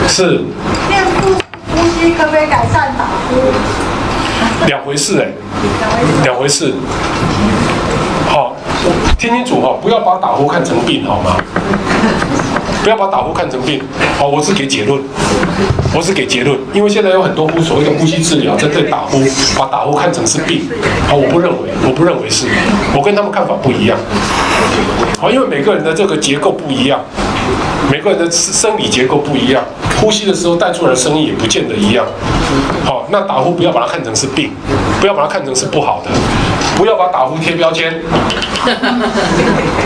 是。练呼吸可不可以改善打呼？两回事哎，两回事。好，听清楚哈，不要把打呼看成病好吗？不要把打呼看成病。好，我是给结论，我是给结论，因为现在有很多所谓的呼吸治疗针对打呼，把打呼看成是病。好，我不认为是，我跟他们看法不一样。好，因为每个人的这个结构不一样，每个人的生理结构不一样，呼吸的时候带出来的声音也不见得一样。好，那打呼不要把它看成是病，不要把它看成是不好的，不要把打呼贴标签。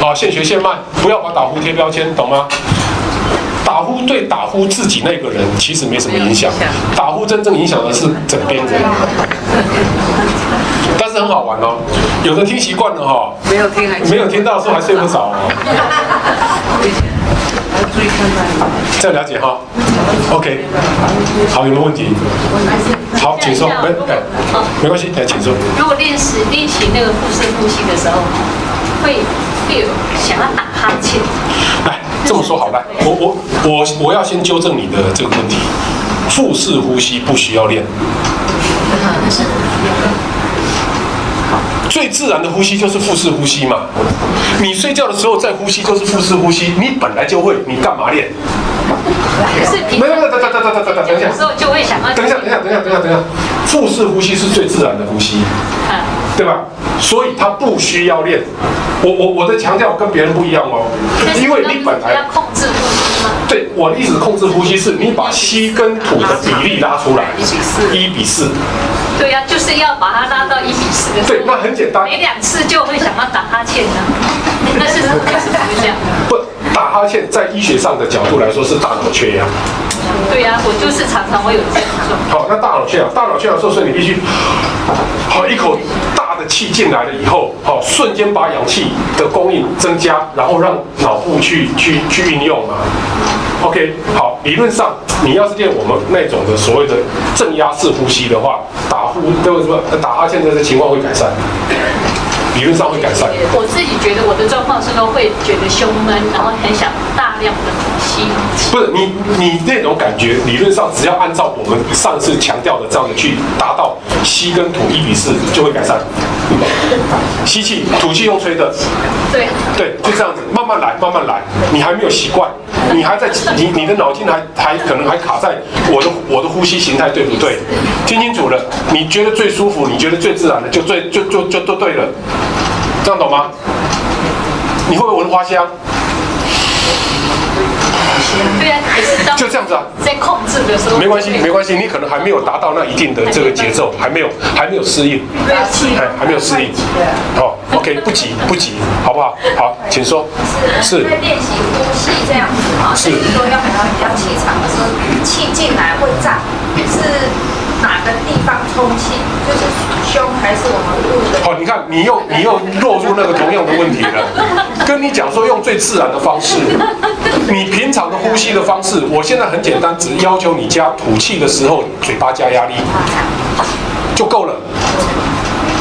好，现学现卖，不要把打呼贴标签，懂吗？打呼对打呼自己那个人其实没什么影响，打呼真正影响的是枕边人。但是很好玩哦，有的听习惯了哈，没有听到的时候还睡不着哦。这样了解哈 ，OK， 好，有没有问题？好，请说，没关系，请说。如果练习那个腹式呼吸的时候，会有想要打哈欠。来，这么说好，来，我要先纠正你的这个问题，腹式呼吸不需要练。最自然的呼吸就是腹式呼吸嘛，你睡觉的时候在呼吸就是腹式呼吸，你本来就会，你干嘛练？没有，等一下，时候就会想要。等一下，腹式呼吸是最自然的呼吸，对吧？所以它不需要练。我的强调跟别人不一样哦，因为你本来要控制呼吸吗？对，我的意思控制呼吸是你把吸跟吐的比例拉出来，1:4。对呀，就是要把它拉到1:4的时候。对，那很简单。每2次就会想要打哈欠呢，那是为什么会这样？不，打哈欠在医学上的角度来说是大脑缺氧。对呀，我就是常常会有这样的状况。好，那大脑缺氧的时候，所以你必须好一口大的气进来了以后，好瞬间把氧气的供应增加，然后让脑部去运用嘛。OK， 好，理论上你要是练我们那种的所谓的正压式呼吸的话，打哈欠的情况会改善。理论上会改善。我自己觉得我的状况是都会觉得胸闷，然后很想大量的呼吸。不是你那种感觉，理论上只要按照我们上次强调的这样的去达到吸跟吐1:4就会改善。吸气，吐气用吹的。对。对，就这样子，慢慢来，慢慢来。你还没有习惯，你还在你的脑筋还可能还卡在我的呼吸形态对不对？听清楚了，你觉得最舒服，你觉得最自然的，就对了。这样懂吗？你会不会闻花香？对啊，可是当就这样子啊，在控制的时候，没关系，你可能还没有达到那一定的这个节奏，还没有适应，还没有适应。好 ，OK， 不急，好不好？好，请说。是。在练习呼吸这样子啊，是说要比较气场的时候，气进来会胀，是哪个地方充气？就是胸还是我们肚的？好，你看你又落入那个同样的问题了。跟你讲说用最自然的方式，你平常的呼吸的方式，我现在很简单，只要求你加吐气的时候嘴巴加压力就够了。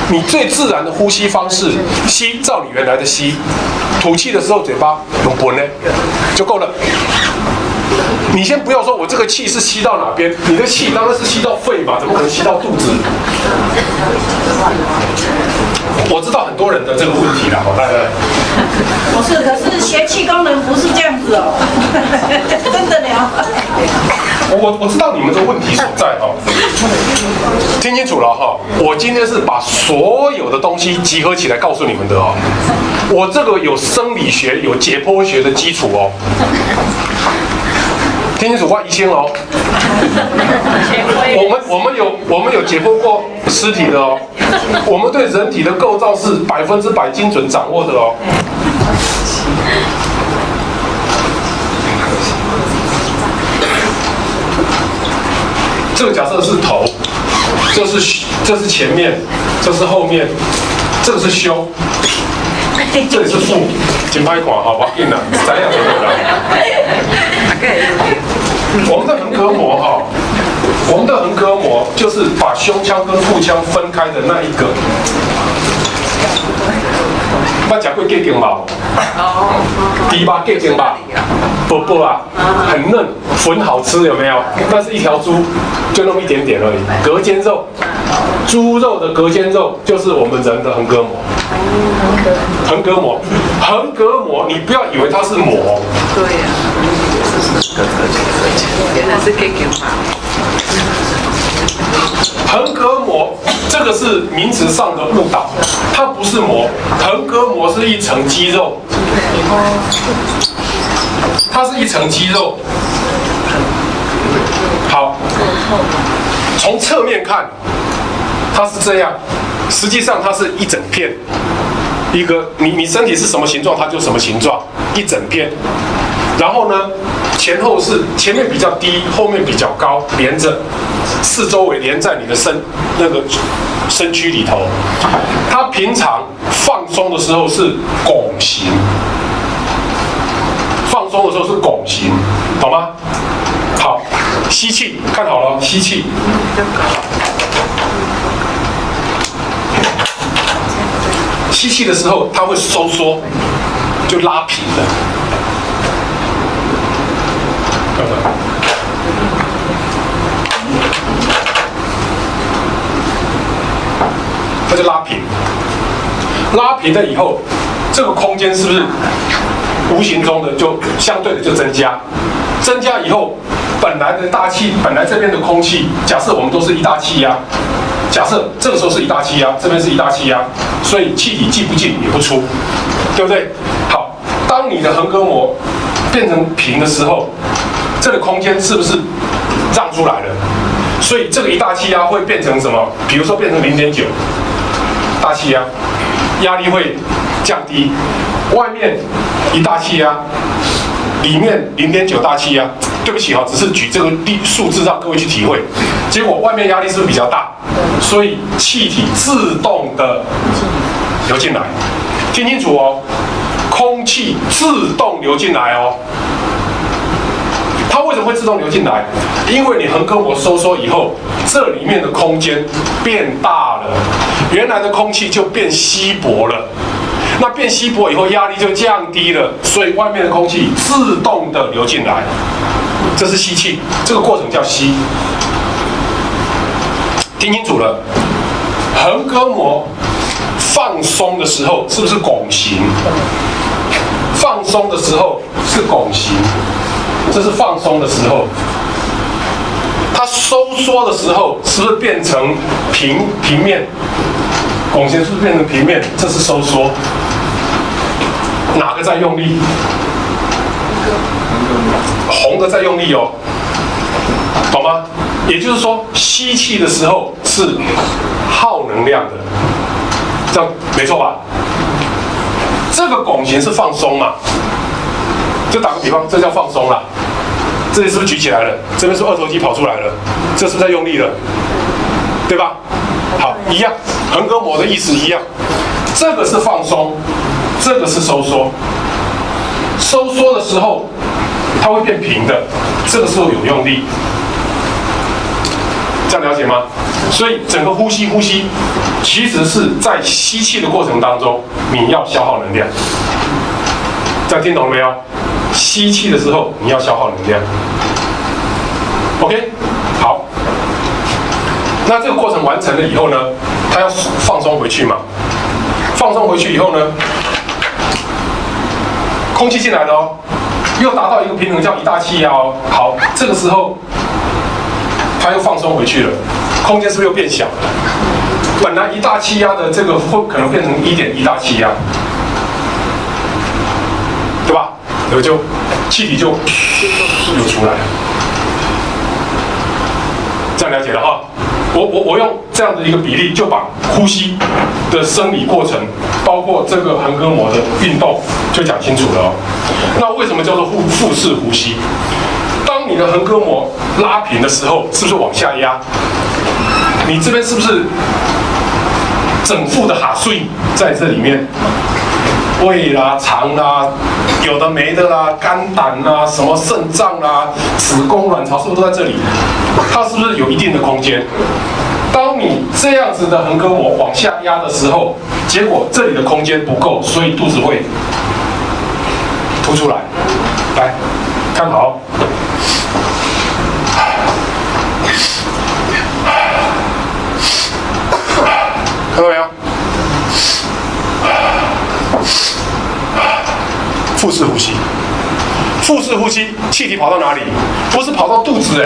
你最自然的呼吸方式，吸照你原来的吸，吐气的时候嘴巴用滚呢就够了。你先不要说我这个气是吸到哪边，你的气当然是吸到肺嘛，怎么可能吸到肚子？我知道很多人的这个问题啦，大家。不是，可是学气功能不是这样子哦，真的了。我知道你们的问题所在哈，听清楚了哈。我今天是把所有的东西集合起来告诉你们的哦。我这个有生理学、有解剖学的基础哦。听清楚，我以前哦，我们有解剖过尸体的哦，我们对人体的构造是100%精准掌握的哦。这个假设是头，这是前面，这是后面，这个是胸，这里是腹，紧拍款好不好？硬了，怎样就对了。我们的横膈膜哈，我们的横膈膜就是把胸腔跟腹腔分开的那一个。捌吃过鸡颈吧？猪吧，鸡颈吧，薄薄啊，很嫩，粉好吃，有没有？那是一条猪，就那么一点点而已。隔间肉，猪肉的隔间肉就是我们人的横膈膜。横膈膜，横膈膜，你不要以为它是膜。对呀、原来是鸡颈嘛。横膈膜这个是名词上的误导，它不是膜，横膈膜是一层肌肉，它是一层肌肉。好，从侧面看，它是这样，实际上它是一整片，一个你身体是什么形状，它就什么形状，一整片。然后呢，前后是前面比较低，后面比较高，连着，四周围连在你的身躯里头。它平常放松的时候是拱形，放松的时候是拱形，懂吗？好，吸气，看好了，吸气。吸气的时候，它会收缩，就拉平了。它就拉平，拉平了以后，这个空间是不是无形中的就相对的就增加？增加以后，本来的大气，本来这边的空气，假设我们都是一大气压，假设这个时候是一大气压，这边是一大气压，所以气体既不进也不出，对不对？好，当你的横膈膜变成平的时候，这个空间是不是让出来了？所以这个一大气压会变成什么？比如说变成0.9大气压，压力会降低。外面一大气压，里面0.9大气压。对不起哈，只是举这个数字让各位去体会。结果外面压力是不是比较大？所以气体自动的流进来。听清楚哦，空气自动流进来哦。它为什么会自动流进来？因为你横膈膜收缩以后，这里面的空间变大了，原来的空气就变稀薄了。那变稀薄以后，压力就降低了，所以外面的空气自动的流进来。这是吸气，这个过程叫吸。听清楚了，横膈膜放松的时候是不是拱形？放松的时候是拱形。这是放松的时候，它收缩的时候是不是变成平面？拱形是不是变成平面？这是收缩。哪个在用力？红的在用力哦，懂吗？也就是说，吸气的时候是耗能量的，这样没错吧？这个拱形是放松嘛？就打个比方，这叫放松啦。这里是不是举起来了？这边是不是二头肌跑出来了？这是不是在用力了？对吧？好，一样，横膈膜的意思一样。这个是放松，这个是收缩。收缩的时候，它会变平的，这个时候有用力。这样了解吗？所以整个呼吸，其实是在吸气的过程当中，你要消耗能量。这样听懂了没有？吸气的时候你要消耗能量 ，OK， 好。那这个过程完成了以后呢，它要放松回去嘛。放松回去以后呢，空气进来了哦，又达到一个平衡，叫一大气压哦。好，这个时候它又放松回去了，空间是不是又变小了？本来一大气压的这个会可能变成1.1大气压，对吧？然后就气体就又出来了，这样了解了哈。我用这样的一个比例，就把呼吸的生理过程，包括这个横膈膜的运动，就讲清楚了哦。那为什么叫做腹式呼吸？当你的横膈膜拉平的时候，是不是往下压？你这边是不是整副的哈睡在这里面？胃啦、肠啦，有的没的啦，肝胆啦，什么肾脏啦、子宫、卵巢，是不是都在这里？它是不是有一定的空间？当你这样子的横膈膜往下压的时候，结果这里的空间不够，所以肚子会凸出来。来，看好。看到没有？腹式呼吸，腹式呼吸，气体跑到哪里？不是跑到肚子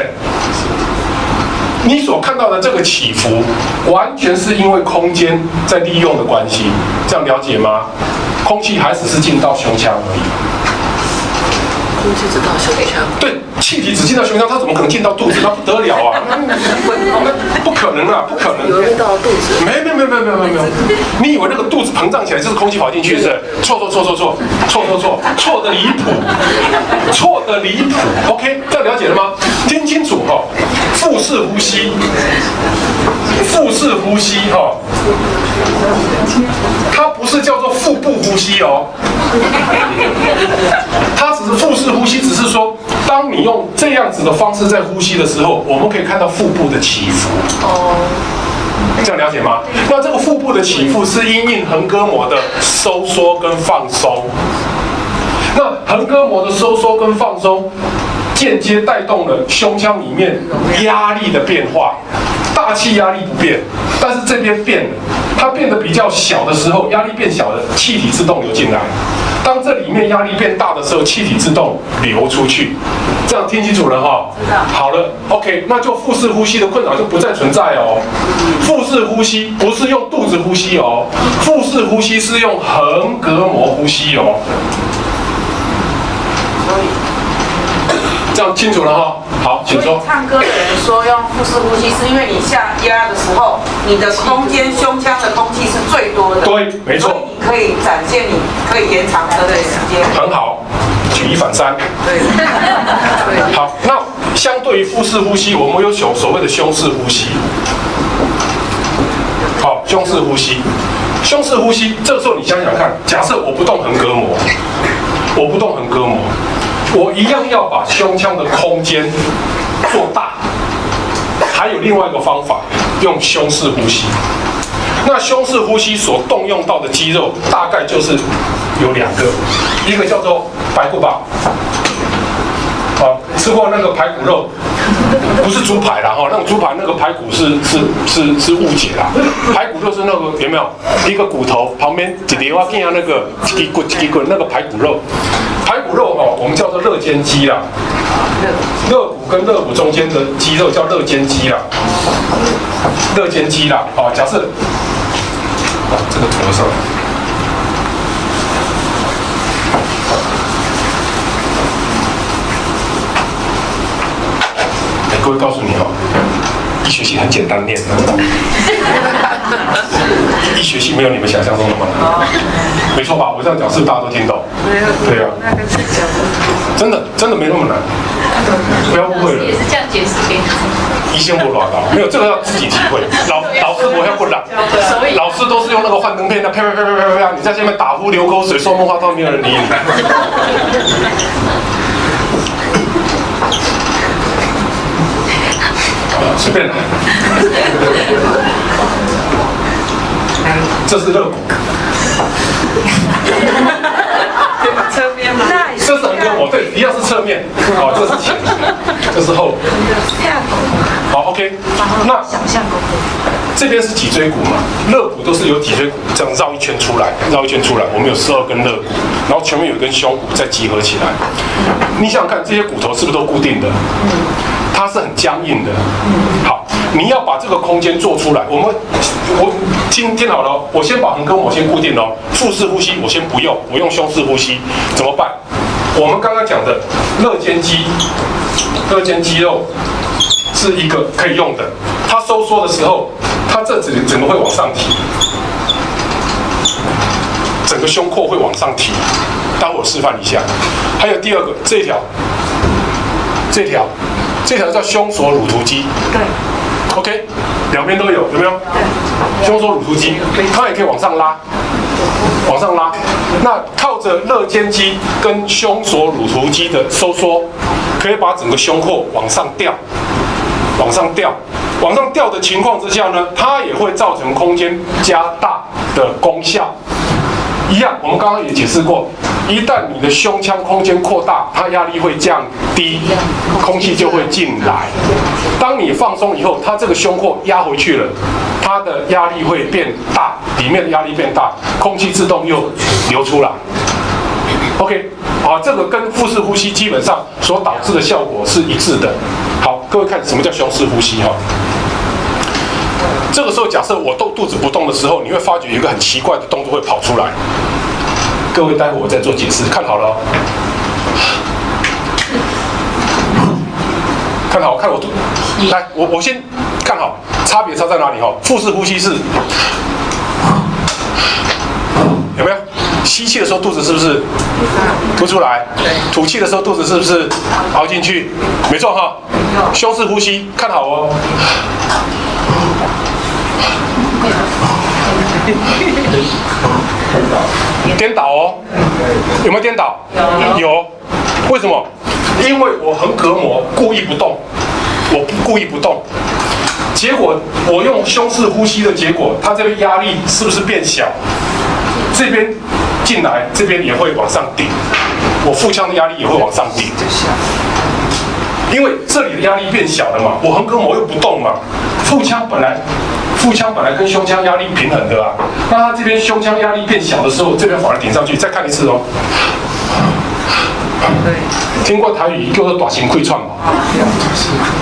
你所看到的这个起伏，完全是因为空间在利用的关系，这样了解吗？空气还只是进到胸腔而已。空气只到胸腔。对，气体只进到胸腔，它怎么可能进到肚子？那不得了啊！那不可能啊，不可能。有人到肚子。没有。你以为那个肚子膨胀起来就是空气跑进去是？错的离谱，错的离谱。OK， 这样了解了吗？听清楚哈，腹式呼吸，它不是叫做腹部呼吸哦。它只是腹式呼吸，只是说，当你用这样子的方式在呼吸的时候，我们可以看到腹部的起伏。这样了解吗？那这个腹部的起伏是因应横膈膜的收缩跟放松。那横膈膜的收缩跟放松，间接带动了胸腔里面压力的变化。大气压力不变，但是这边变了，它变得比较小的时候，压力变小了，气体自动流进来。当这里面压力变大的时候，气体自动流出去。这样听清楚了哈？好了 ，OK， 那就腹式呼吸的困扰就不再存在哦。腹式呼吸不是用肚子呼吸哦，腹式呼吸是用横膈膜呼吸哦。这样清楚了哈？好，请说。唱歌的人说用腹式呼吸，是因为你下压的时候，你的空间胸腔的空气是最多的。对，没错。所以你可以展现，你可以延长歌的时间。很好，举一反三。对。好，那相对于腹式呼吸，我们有所谓的胸式呼吸。好，胸式呼吸，胸式呼吸，这个时候你想想看，假设我不动横膈膜，我一样要把胸腔的空间做大。还有另外一个方法，用胸式呼吸。那胸式呼吸所动用到的肌肉大概就是有2个，一个叫做排骨吧。好，吃过那个排骨肉，不是猪排啦哈，那种猪排那个排骨是误解啦。排骨肉是那个有没有一个骨头旁边一粒啊，那个一棍那个排骨肉。排骨肉哦，我们叫做肋间肌啦。肋骨跟肋骨中间的肌肉叫肋间肌啦。哦，假设这个头上。各位告诉你哦，医学系很简单念的，医学系没有你们想象中那么难，没错吧？我这样讲是不是大家都听懂？对啊，真的没那么难，不要误会了。也是这样解释给你。医生不乱搞，没有这个要自己体会。老师我要不懒，老师都是用那个幻灯片，那啪，你在下面打呼流口水，说梦话都没有人理你。随便来，这是肋骨，侧面吗？这是横膈膜，对，一样是侧面，好，这是前，这是后，好 ，OK， 那这边是脊椎骨嘛，肋骨都是由脊椎骨这样绕一圈出来，我们有12根肋骨，然后前面有一根胸骨再集合起来。你想想看，这些骨头是不是都固定的？它是很僵硬的。好，你要把这个空间做出来。我听好了，我先把横膈膜先固定了。腹式呼吸我先不用，我用胸式呼吸，怎么办？我们刚刚讲的肋间肌肉是一个可以用的。它收缩的时候，它这整个会往上提，整个胸廓会往上提。待会我示范一下。还有第二个，这条叫胸锁乳突肌。对。OK， 两边都有没有？对。胸锁乳突肌，它也可以往上拉。那靠着肋间肌跟胸锁乳突肌的收缩，可以把整个胸廓往上吊。往上吊的情况之下呢，它也会造成空间加大的功效。一样，我们刚刚也解释过，一旦你的胸腔空间扩大，它压力会降低，空气就会进来。当你放松以后，它这个胸廓压回去了，它的压力会变大，里面的压力变大，空气自动又流出来。OK， 好，这个跟腹式呼吸基本上所导致的效果是一致的。好，各位看什么叫胸式呼吸哈？这个时候，假设我肚子不动的时候，你会发觉有一个很奇怪的动作会跑出来。各位，待会我再做解释，看好了哦。看好，看我肚，来，我先看好，差别差在哪里哈？腹式呼吸是有没有？吸气的时候肚子是不是凸出来？吐气的时候肚子是不是凹进去？没错哈。胸式呼吸，看好哦。颠倒哦，有没有颠倒？有。为什么？因为我横膈膜故意不动，我故意不动，结果我用胸式呼吸的结果，它这边压力是不是变小？这边进来，这边也会往上顶，我腹腔的压力也会往上顶。因为这里的压力变小了嘛，我横膈膜又不动嘛，腹腔本来跟胸腔压力平衡的啊，那它这边胸腔压力变小的时候，这边反而顶上去。再看一次哦。听过台语叫做大型溃串嘛？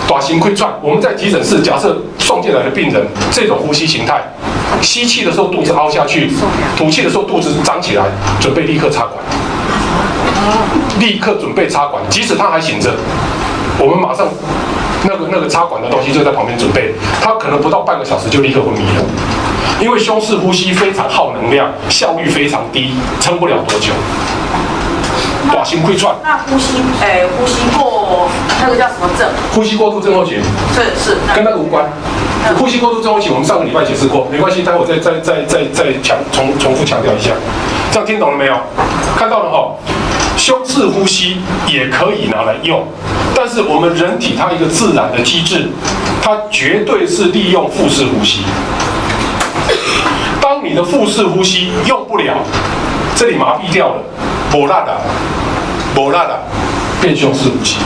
大型溃串，我们在急诊室假设送进来的病人，这种呼吸形态，吸气的时候肚子凹下去，吐气的时候肚子张起来，准备立刻插管，立刻准备插管，即使他还醒着。我们马上那个插管的东西就在旁边准备，他可能不到半个小时就立刻昏迷了，因为胸式呼吸非常耗能量，效率非常低，撑不了多久。大型溃串。那呼吸过那个叫什么症？呼吸过度症候群。是跟那个无关。呼吸过度症候群我们上个礼拜解释过，没关系，待会再重复强调一下，这样听懂了没有？看到了哈。胸式呼吸也可以拿来用，但是我们人体它一个自然的机制，它绝对是利用腹式呼吸。当你的腹式呼吸用不了，这里麻痹掉了，没力的，变胸式呼吸。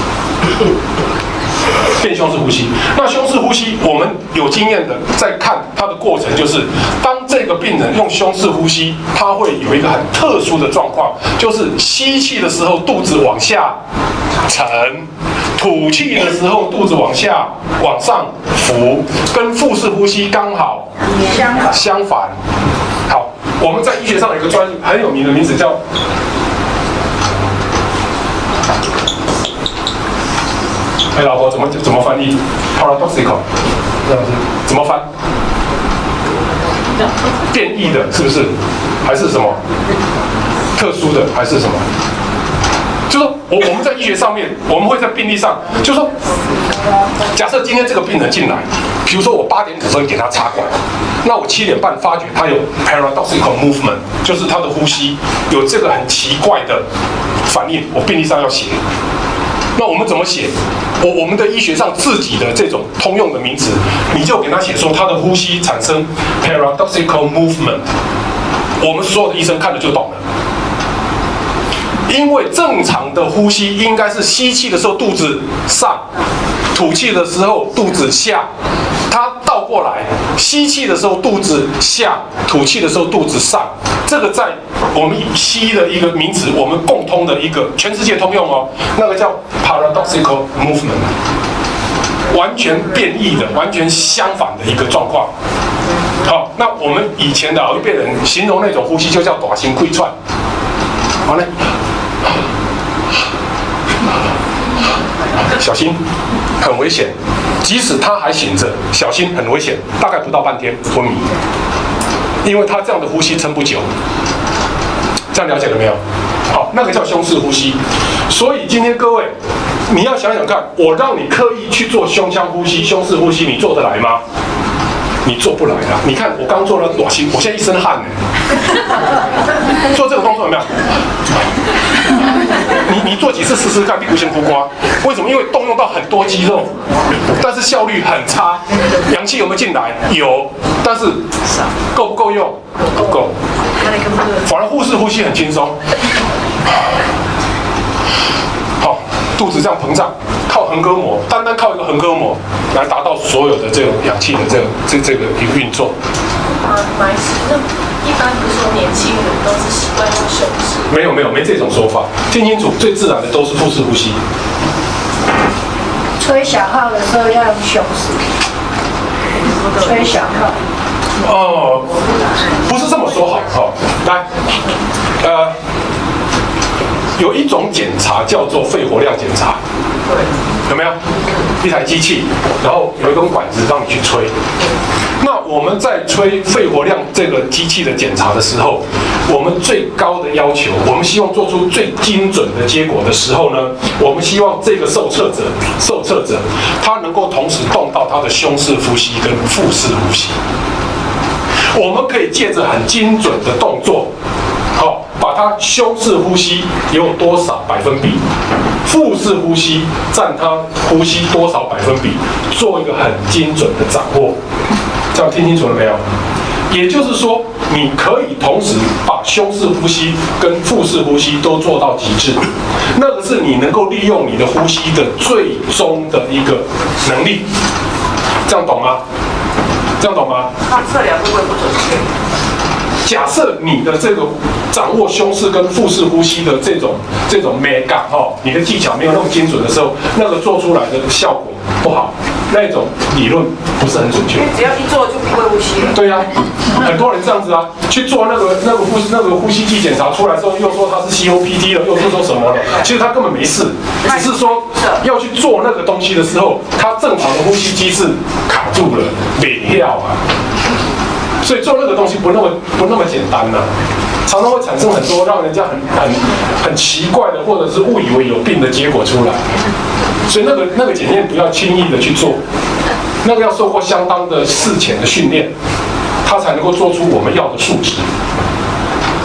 变胸式呼吸，那胸式呼吸，我们有经验的在看它的过程，就是当这个病人用胸式呼吸，他会有一个很特殊的状况，就是吸气的时候肚子往下沉，吐气的时候肚子往上浮，跟腹式呼吸刚好相反。好，我们在医学上有一个很有名的名字叫。哎，老婆怎么翻译 ？paradoxical， 怎么翻？变异的，是不是？还是什么？特殊的，还是什么？就是说我们在医学上面，我们会在病历上，就是说，假设今天这个病人进来，比如说我8点5分给他插管，那我7点半发觉他有 paradoxical movement， 就是他的呼吸有这个很奇怪的反应，我病历上要写。那我们怎么写？我们的医学上自己的这种通用的名词，你就给他写说他的呼吸产生 paradoxical movement， 我们所有的医生看了就懂了。因为正常的呼吸应该是吸气的时候肚子上，吐气的时候肚子下，它倒过来，吸气的时候肚子下，吐气的时候肚子上。这个在我们西医的一个名词，我们共通的一个全世界通用哦，那个叫 paradoxical movement， 完全变异的、完全相反的一个状况。好，那我们以前的老一辈人形容那种呼吸就叫大型溃串。好嘞，小心，很危险。即使他还醒着，小心，很危险，大概不到半天昏迷。因为他这样的呼吸撑不久，这样了解了没有？好，那个叫胸式呼吸。所以今天各位，你要想想看，我让你刻意去做胸腔呼吸、胸式呼吸，你做得来吗？你做不来啦。你看我刚做了短心，我现在一身汗呢。做这个动作有没有？你做几次试试看，屁股先哭瓜。为什么？因为动用到很多肌肉，但是效率很差。阳气有没有进来？有，但是够不够用？不够。反而腹式呼吸很轻松。好，肚子这样膨胀，靠横膈膜，单单靠一个横膈膜来达到所有的这种氧气的这个一个运作。马医师，那一般不是说年轻人都是习惯用胸式？没这种说法。听清楚，最自然的都是腹式呼吸。吹小号的时候要用胸式，吹小号。不是这么说好哈。来，有一种检查叫做肺活量检查，有没有？一台机器，然后有一根管子让你去吹。那我们在吹肺活量这个机器的检查的时候，我们最高的要求，我们希望做出最精准的结果的时候呢，我们希望这个受测者他能够同时动到他的胸式呼吸跟腹式呼吸。我们可以借着很精准的动作，把它胸式呼吸有多少百分比，腹式呼吸占它呼吸多少百分比，做一个很精准的掌握。这样听清楚了没有？也就是说，你可以同时把胸式呼吸跟腹式呼吸都做到极致，那个是你能够利用你的呼吸的最终的一个能力。这样懂吗？这样懂吗？那测量会不会不准确？假设你的这个掌握胸式跟腹式呼吸的这种美感你的技巧没有那么精准的时候，那个做出来的效果不好，那种理论不是很准确。因为只要一做就不会呼吸了。对呀，很多人这样子啊，去做那个呼吸机检查出来之后，又说他是 COPD 了，又说什么了，其实他根本没事，只是说要去做那个东西的时候，他正常的呼吸机制卡住了，没料啊。所以做那个东西不那么简单呐，常常会产生很多让人家很奇怪的，或者是误以为有病的结果出来。所以那个检验不要轻易的去做，那个要受过相当的事前的训练，它才能够做出我们要的数值。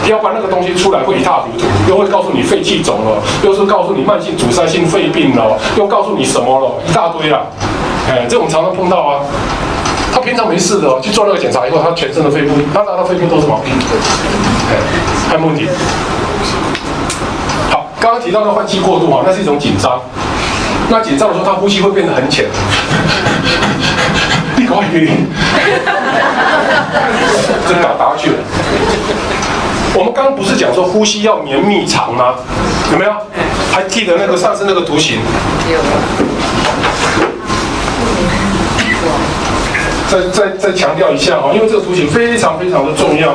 要不然那个东西出来会一塌糊涂，又会告诉你肺气肿了，又是告诉你慢性阻塞性肺病了，又告诉你什么了，一大堆啦。这我们常常碰到啊。他平常没事的去做那个检查以后，他全身的肺部，他肺部都是毛病，还有问题。好，刚刚提到的换气过度那是一种紧张。那紧张的时候，他呼吸会变得很浅。你快点，这打下去了。我们刚刚不是讲说呼吸要绵密长吗？有没有？还记得那个上次那个图形？再强调一下因为这个图形非常非常的重要。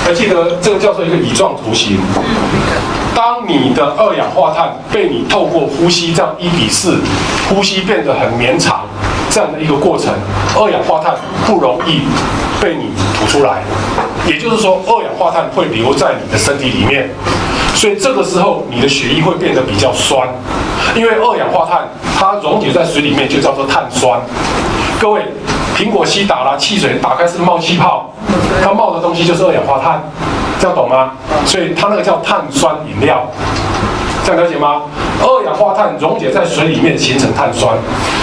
还记得这个叫做一个乙状图形。当你的二氧化碳被你透过呼吸这样1:4，呼吸变得很绵长，这样的一个过程，二氧化碳不容易被你吐出来，也就是说，二氧化碳会留在你的身体里面。所以这个时候，你的血液会变得比较酸，因为二氧化碳它溶解在水里面就叫做碳酸。各位，苹果西打啦，汽水打开是冒气泡，它冒的东西就是二氧化碳，这样懂吗？所以它那个叫碳酸饮料，这样了解吗？二氧化碳溶解在水里面形成碳酸，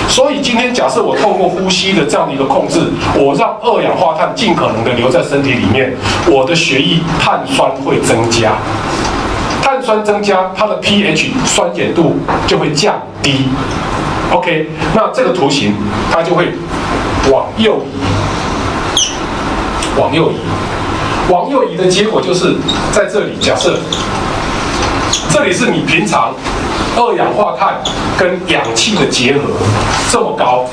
所以今天假设我透过呼吸的这样的一个控制，我让二氧化碳尽可能的留在身体里面，我的血液碳酸会增加。碳酸增加，它的 pH 酸碱度就会降低。OK， 那这个图形它就会往右移，往右移，往右移的结果就是在这里，假设这里是你平常二氧化碳跟氧气的结合这么高，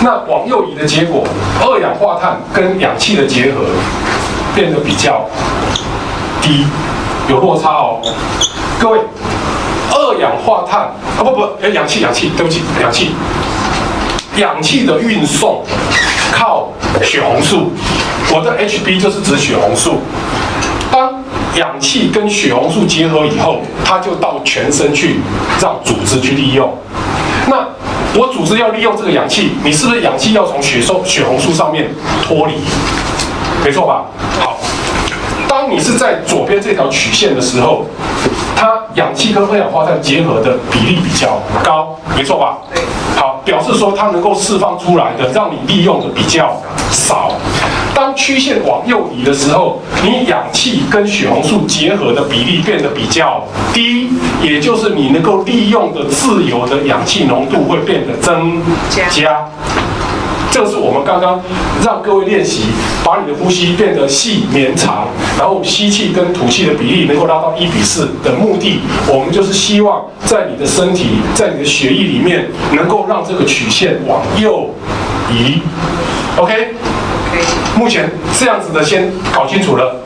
那往右移的结果，二氧化碳跟氧气的结合变得比较低。有落差各位，二氧化碳氧气，对不起，氧气的运送靠血红素，我的 HB 就是指血红素。当氧气跟血红素结合以后，它就到全身去让组织去利用。那我组织要利用这个氧气，你是不是氧气要从血红素上面脱离？没错吧？好，当你是在左边这条曲线的时候，它氧气跟二氧化碳结合的比例比较高，没错吧？好，表示说它能够释放出来的，让你利用的比较少。当曲线往右移的时候，你氧气跟血红素结合的比例变得比较低，也就是你能够利用的自由的氧气浓度会变得增加。这是我们刚刚让各位练习，把你的呼吸变得细绵长，然后吸气跟吐气的比例能够拉到1:4的目的。我们就是希望在你的身体，在你的血液里面，能够让这个曲线往右移。OK， 目前这样子的先搞清楚了，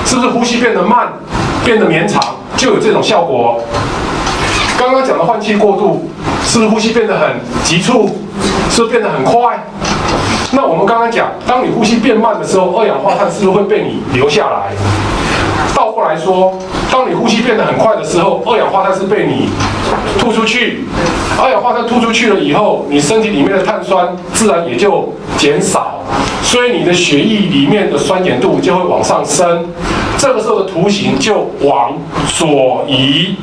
是不是呼吸变得慢，变得绵长，就有这种效果？刚刚讲的换气过度，是不是呼吸变得很急促？是不是变得很快？那我们刚刚讲，当你呼吸变慢的时候，二氧化碳是不是会被你留下来？倒过来说，当你呼吸变得很快的时候，二氧化碳是被你吐出去。二氧化碳吐出去了以后，你身体里面的碳酸自然也就减少，所以你的血液里面的酸碱度就会往上升。这个时候的图形就往左移。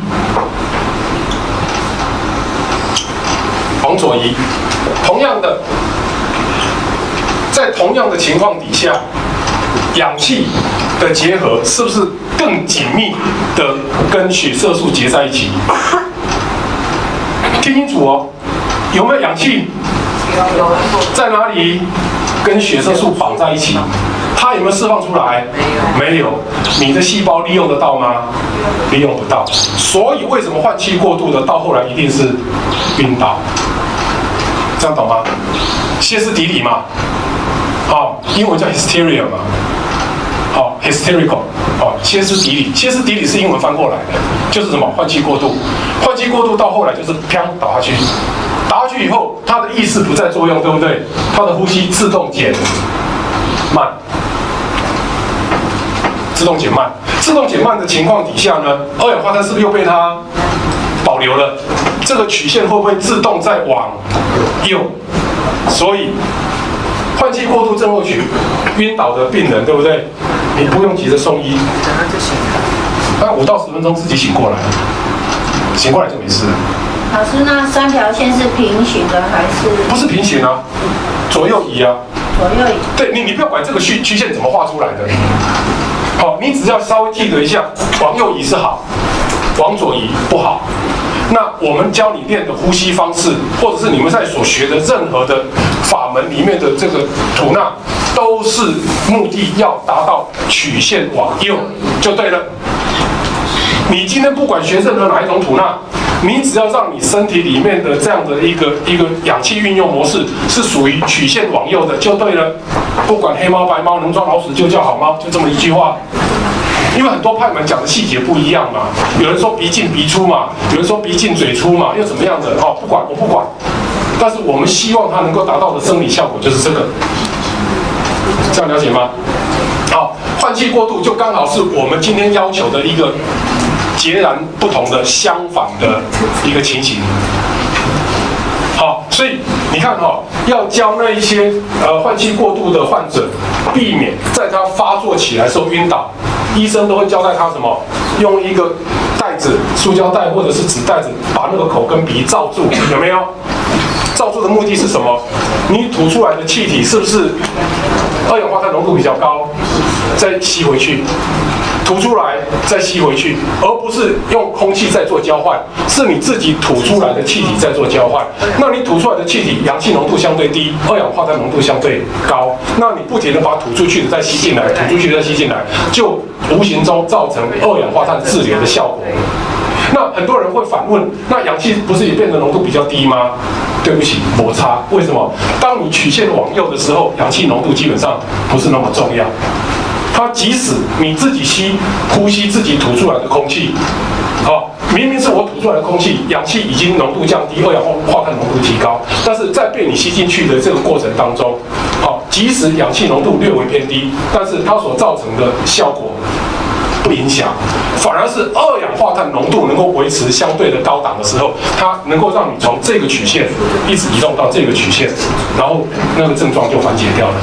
往左移，同样的，在同样的情况底下，氧气的结合是不是更紧密的跟血色素结在一起？听清楚哦，有没有氧气？有。在哪里？跟血色素绑在一起，它有没有释放出来？没有。你的细胞利用得到吗？利用不到。所以为什么换气过度的到后来一定是晕倒？这样懂吗？歇斯底里嘛，好，英文叫 hysteria 嘛，好 hysterical， 好，歇斯底里，歇斯底里是英文翻过来的，就是什么换气过度，换气过度到后来就是砰倒下去，倒下去以后，它的意识不再作用，对不对？它的呼吸自动减慢，自动减慢，自动减慢的情况底下呢，二氧化碳是不是又被它保留了？这个曲线会不会自动再往右？所以换气过度症候群晕倒的病人，对不对？你不用急着送医，那5到10分钟自己醒过来，醒过来就没事了。老师，那3条线是平行的还是？不是平行啊，左右移啊。左右移。对你不要管这个曲线怎么画出来的，好，你只要稍微记得一下，往右移是好，往左移不好。那我们教你练的呼吸方式，或者是你们在所学的任何的法门里面的这个吐纳，都是目的要达到曲线往右就对了。你今天不管学任何哪一种吐纳，你只要让你身体里面的这样的一个氧气运用模式是属于曲线往右的就对了。不管黑猫白猫能抓老鼠就叫好猫，就这么一句话。因为很多派门讲的细节不一样嘛，有人说鼻进鼻出嘛，有人说鼻进嘴出嘛，又怎么样的？哦，不管，我不管。但是我们希望它能够达到的生理效果就是这个，这样了解吗？好，换气过度就刚好是我们今天要求的一个截然不同的相反的一个情形。好，所以你看哈，要教那一些换气过度的患者，避免在他发作起来时候晕倒，医生都会交代他什么？用一个袋子，塑胶袋或者是纸袋子，把那个口跟鼻罩住，有没有？罩住的目的是什么？你吐出来的气体是不是二氧化碳浓度比较高，再吸回去？吐出来再吸回去，而不是用空气在做交换，是你自己吐出来的气体在做交换。那你吐出来的气体氧气浓度相对低，二氧化碳浓度相对高，那你不停地把吐出去的再吸进来，吐出去的再吸进来，就无形中造成二氧化碳滞留的效果。那很多人会反问，那氧气不是也变得浓度比较低吗？对不起，摩擦。为什么？当你曲线往右的时候，氧气浓度基本上不是那么重要。它即使你自己呼吸自己吐出来的空气，好，明明是我吐出来的空气，氧气已经浓度降低，二氧化碳浓度提高，但是在被你吸进去的这个过程当中，好，即使氧气浓度略微偏低，但是它所造成的效果不影响，反而是二氧化碳浓度能够维持相对的高档的时候，它能够让你从这个曲线一直移动到这个曲线，然后那个症状就缓解掉了。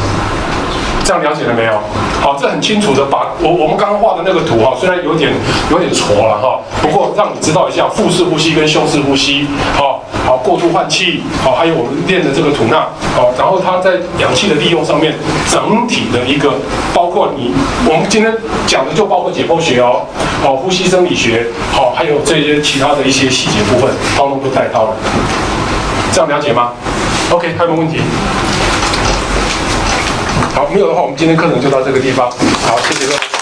这样了解了没有？好，这很清楚的把我们刚刚画的那个图哈，虽然有点挫了哈，不过让你知道一下腹式呼吸跟胸式呼吸，好过度换气，好，还有我们练的这个吐纳，好，然后它在氧气的利用上面，整体的一个包括我们今天讲的就包括解剖学哦，好，呼吸生理学，好，还有这些其他的一些细节部分，通通都带到了。这样了解吗 ？OK， 还有没有问题？好，没有的话，我们今天课程就到这个地方。好，谢谢各位。